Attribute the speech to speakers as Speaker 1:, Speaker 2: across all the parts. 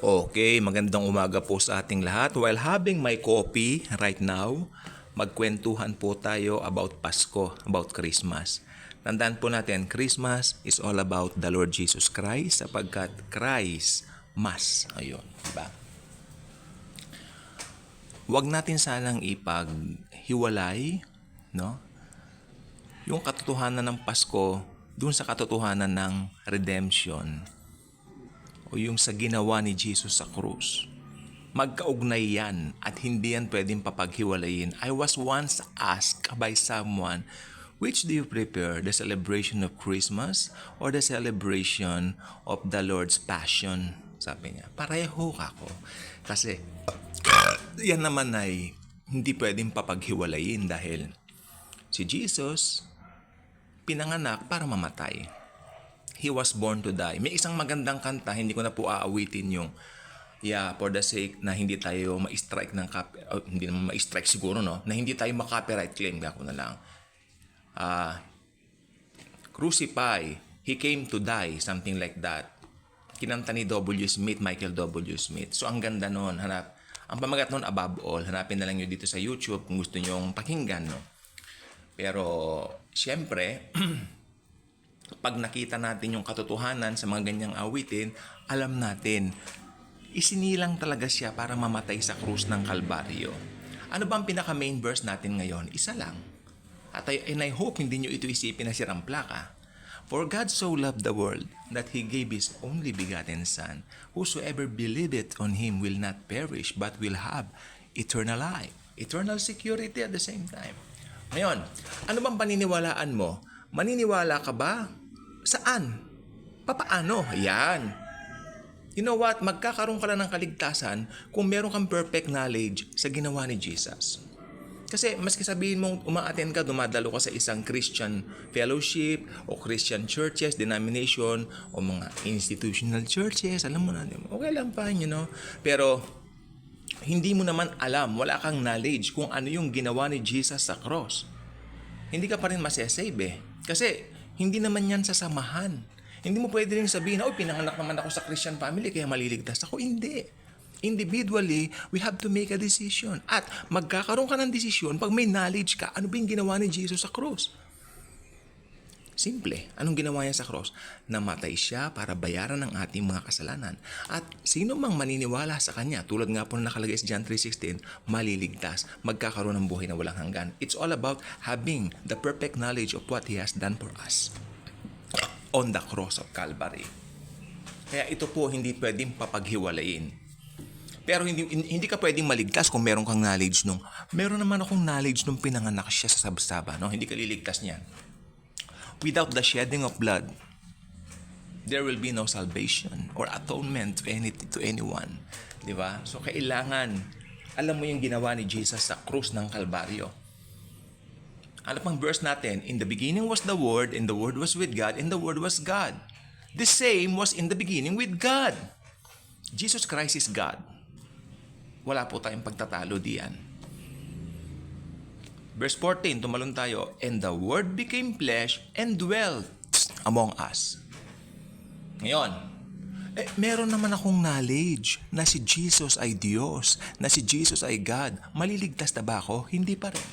Speaker 1: Okay, magandang umaga po sa ating lahat. While having my coffee right now, magkwentuhan po tayo about Pasko, about Christmas. Tandaan po natin, Christmas is all about the Lord Jesus Christ sapagkat Christ, Mas. Ayun, diba? Huwag natin sanang ipaghiwalay, no? Yung katotohanan ng Pasko dun sa katotohanan ng redemption o yung sa ginawa ni Jesus sa krus. Magkaugnay yan at hindi yan pwedeng papaghiwalayin. I was once asked by someone, which do you prefer, the celebration of Christmas or the celebration of the Lord's Passion? Sabi niya, pareho ako. Kasi yan naman ay hindi pwedeng papaghiwalayin dahil si Jesus pinanganak para mamatay. He was born to die. May isang magandang kanta, hindi ko na po aawitin yung for the sake na hindi tayo ma-strike ng hindi naman ma-strike siguro, no? Na hindi tayo ma-copyright claim, ako na lang. Crucify, He came to die, something like that. Kinanta ni W. Smith, Michael W. Smith. So ang ganda noon, ang pamagat noon above all, hanapin na lang nyo dito sa YouTube kung gusto nyo pakinggan, no? Pero, siyempre, pag nakita natin yung katotohanan sa mga ganyang awitin, alam natin, isinilang talaga siya para mamatay sa krus ng Kalbaryo. Ano ba ang pinaka-main verse natin ngayon? Isa lang. And I hope hindi nyo ito isipin na sirang plaka. For God so loved the world that He gave His only begotten Son. Whosoever believeth on Him will not perish but will have eternal life. Eternal security at the same time. Ngayon, ano bang paniniwalaan mo? Maniniwala ka ba? Saan? Papaano? Yan. You know what? Magkakaroon ka lang ng kaligtasan kung meron kang perfect knowledge sa ginawa ni Jesus. Kasi maski sabihin mong umaattend ka, dumadalo ka sa isang Christian fellowship o Christian churches, denomination o mga institutional churches, alam mo na, okay lang pa, Pero hindi mo naman alam, wala kang knowledge kung ano yung ginawa ni Jesus sa cross. Hindi ka pa rin masasave eh. Kasi hindi naman yan sasamahan. Hindi mo pwede rin sabihin, pinanganak naman ako sa Christian family kaya maliligtas ako. Hindi. Individually, we have to make a decision. At magkakaroon ka ng desisyon pag may knowledge ka, ano ba yung ginawa ni Jesus sa cross? Simple. Anong ginawa niya sa cross? Namatay siya para bayaran ang ating mga kasalanan. At sino mang maniniwala sa Kanya, tulad nga po na nakalagay sa John 3:16, maliligtas, magkakaroon ng buhay na walang hanggan. It's all about having the perfect knowledge of what He has done for us on the cross of Calvary. Kaya ito po hindi pwedeng papaghiwalayin. Pero hindi ka pwedeng maligtas kung meron kang knowledge meron naman akong knowledge nung pinanganak siya sa sabsaba, no? Hindi ka liligtas niyan. Without the shedding of blood, there will be no salvation or atonement to anyone. Di ba? So, kailangan, alam mo yung ginawa ni Jesus sa krus ng Kalbaryo. Ano pang verse natin? In the beginning was the Word, and the Word was with God, and the Word was God. The same was in the beginning with God. Jesus Christ is God. Wala po tayong pagtatalo diyan. Verse 14, tumalon tayo. And the Word became flesh and dwelt among us. Ngayon, meron naman akong knowledge na si Jesus ay Diyos, na si Jesus ay God. Maliligtas na ba ako? Hindi pa rin.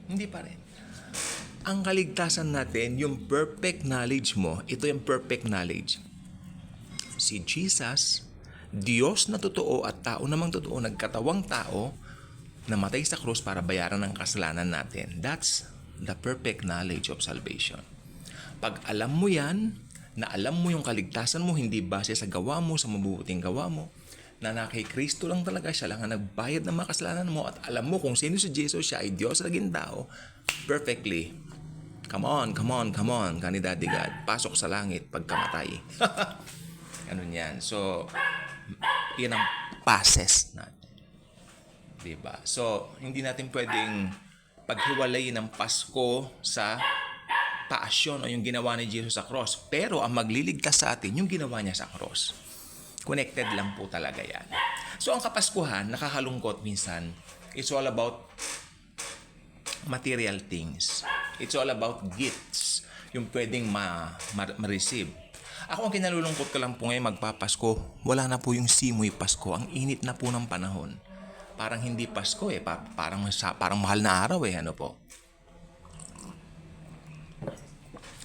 Speaker 1: Hindi pa rin. Ang kaligtasan natin, yung perfect knowledge mo, ito yung perfect knowledge. Si Jesus, Diyos na totoo at tao namang totoo, nagkatawang tao, namatay sa krus para bayaran ang kasalanan natin. That's the perfect knowledge of salvation. Pag alam mo yan, na alam mo yung kaligtasan mo, hindi base sa gawa mo, sa mabubuting gawa mo, na kay Kristo lang talaga, siya lang ang nagbayad ng mga kasalanan mo, at alam mo kung sino si Jesus, siya ay Diyos naging tao, perfectly. Come on, kani Daddy God, pasok sa langit pagkamatay. Ganun yan. So, yan ang passes natin. Diba? So, hindi natin pwedeng paghiwalayin ng Pasko sa passion o yung ginawa ni Jesus sa cross. Pero ang magliligtas sa atin, yung ginawa niya sa cross. Connected lang po talaga yan. So, ang Kapaskuhan, nakakalungkot minsan, it's all about material things. It's all about gifts, yung pwedeng ma-receive. Ako ang kinalulungkot ko lang po ngayon magpapasko, wala na po yung simoy Pasko. Ang init na po ng panahon. Parang hindi Pasko eh, parang mahal na araw eh, ano po.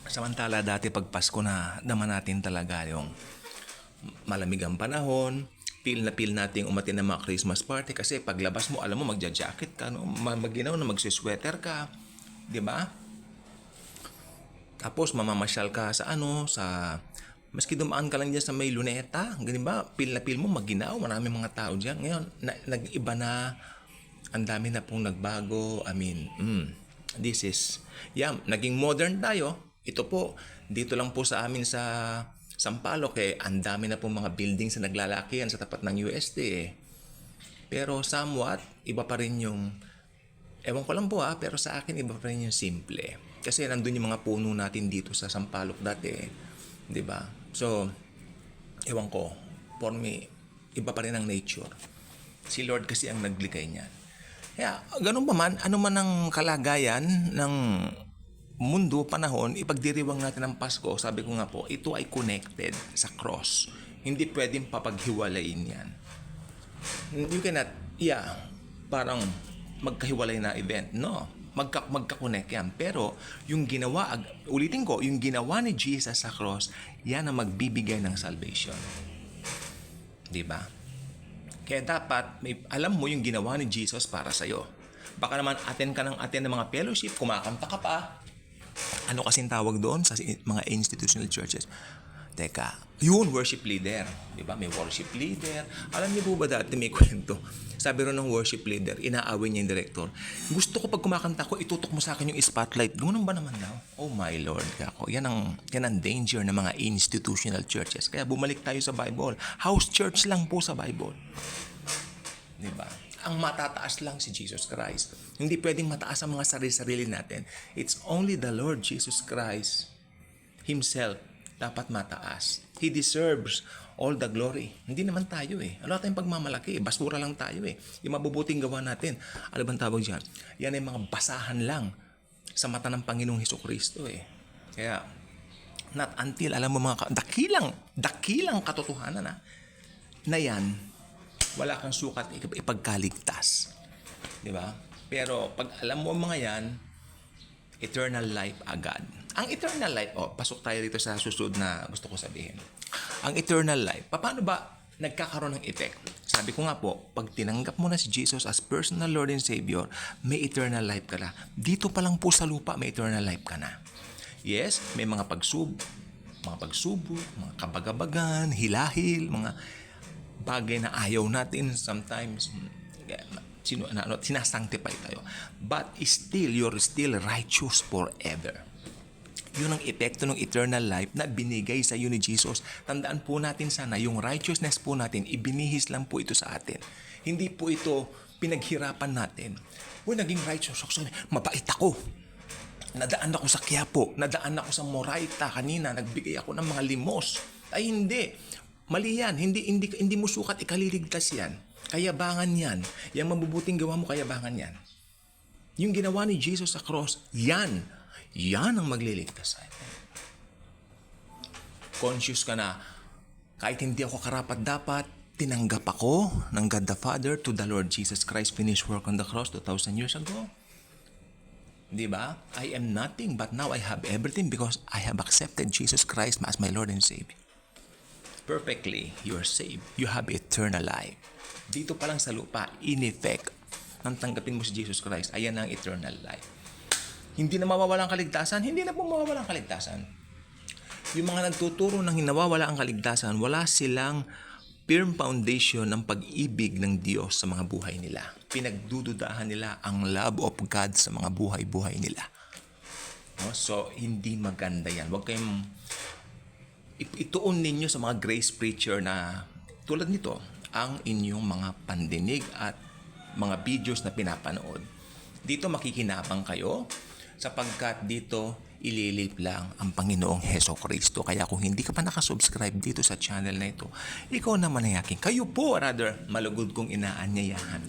Speaker 1: Samantala dati pag Pasko na naman natin talaga yung malamig ang panahon, feel natin umatin ng mga Christmas party kasi paglabas mo, alam mo, magja-jacket ka, no? Maginaw na magsisweater ka, di ba? Tapos mamamasyal ka sa maski dumaan ka lang dyan sa may Luneta, ganun ba? Feel mo maginaw, maraming mga tao dyan. Ngayon, nag-iba na, ang dami na pong nagbago. I mean, naging modern tayo. Ito po, dito lang po sa amin sa Sampaloc ang dami na pong mga buildings na naglalakihan sa tapat ng UST eh. Pero somewhat, iba pa rin yung, ewan ko lang po pero sa akin iba pa rin yung simple. Kasi nandun yung mga puno natin dito sa Sampaloc dati eh. Diba? So, ewan ko, for me, iba pa rin ang nature. Si Lord kasi ang naglikay niyan. Kaya, ganun pa man, ano man ang kalagayan ng mundo, panahon, ipagdiriwang natin ang Pasko, sabi ko nga po, ito ay connected sa cross. Hindi pwedeng papaghiwalayin yan. You cannot, parang magkahiwalay na event. No, magka-connect yan. Pero, yung ginawa ni Jesus sa cross, yan ang magbibigay ng salvation. Diba? Kaya dapat, alam mo yung ginawa ni Jesus para sa'yo. Baka naman attend ng mga fellowship, kumakanta ka pa. Ano kasing tawag doon sa mga institutional churches? Teka, yun, worship leader. Diba? May worship leader. Alam niyo po ba dati may kwento? Sabi rin ng worship leader, inaaway niya yung director. Gusto ko pag kumakanta ko, itutok mo sa akin yung spotlight. Ganun ba naman daw? Oh my Lord. Kako. Yan ang danger ng mga institutional churches. Kaya bumalik tayo sa Bible. House church lang po sa Bible. Diba? Ang matataas lang si Jesus Christ. Hindi pwedeng mataas ang mga sarili-sarili natin. It's only the Lord Jesus Christ Himself dapat mataas. He deserves all the glory. Hindi naman tayo eh. Wala tayong pagmamalaki. Basura lang tayo eh. Yung mabubuting gawa natin. Ano bang tawag dyan? Yan ay mga basahan lang sa mata ng Panginoong Hesukristo eh. Kaya, not until, alam mo mga dakilang katotohanan na yan, wala kang sukat ipagkaligtas. Diba? Pero pag alam mo mga yan, eternal life agad. Ang eternal life, pasok tayo dito sa susunod na gusto ko sabihin. Ang eternal life, paano ba nagkakaroon ng effect? Sabi ko nga po, pag tinanggap mo na si Jesus as personal Lord and Savior, may eternal life ka na. Dito pa lang po sa lupa, may eternal life ka na. Yes, may mga pagsubok, mga kabagabagan, hilahil, mga bagay na ayaw natin sometimes, sinasanctify tayo. But still, you're still righteous forever. Yun ang epekto ng eternal life na binigay sa iyo ni Jesus. Tandaan po natin sana, yung righteousness po natin, ibinihis lang po ito sa atin. Hindi po ito pinaghirapan natin. Naging righteous ako. Mabait ako. Nadaan ako sa Quiapo. Nadaan ako sa Moraita kanina. Nagbigay ako ng mga limos. Ay hindi. Mali yan. Hindi mo sukat ikaliligtas yan. Kayabangan yan. Yung mabubuting gawa mo, kayabangan yan. Yung ginawa ni Jesus sa cross, yan ang magliligtas sa atin. Conscious ka na, kahit hindi ako karapat-dapat, tinanggap ako ng God the Father to the Lord Jesus Christ finished work on the cross 2,000 years ago. Diba? I am nothing, but now I have everything because I have accepted Jesus Christ as my Lord and Savior. Perfectly, you are saved. You have eternal life. Dito pa lang sa lupa, in effect, nang tanggapin mo si Jesus Christ, ayan ang eternal life. Hindi na mawawala ang kaligtasan? Hindi na po mawawala ang kaligtasan. Yung mga nagtuturo ng nawawala ang kaligtasan, wala silang firm foundation ng pag-ibig ng Diyos sa mga buhay nila. Pinagdududahan nila ang love of God sa mga buhay-buhay nila. No? So, hindi maganda yan. Huwag kayong ituon ninyo sa mga grace preacher na tulad nito, ang inyong mga pandinig at mga videos na pinapanood. Dito makikinabang kayo, sapagkat dito ililip lang ang Panginoong Hesukristo. Kaya kung hindi ka pa nakasubscribe dito sa channel na ito, ikaw naman ay aking. Kayo po, rather, malugod kong inaanyayahan.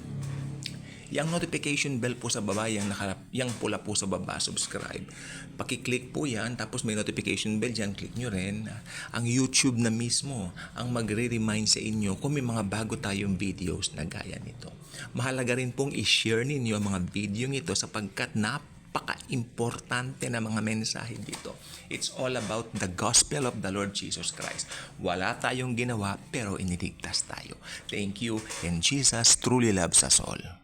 Speaker 1: Yung notification bell po sa baba, yung pula po sa baba, subscribe. Pakiclick po yan, tapos may notification bell dyan, click nyo rin. Ang YouTube na mismo, ang magre-remind sa inyo kung may mga bago tayong videos na gaya nito. Mahalaga rin pong i-share ninyo ang mga video nito sapagkat napaka-importante na mga mensahe dito. It's all about the gospel of the Lord Jesus Christ. Wala tayong ginawa pero iniligtas tayo. Thank you, and Jesus truly loves us all.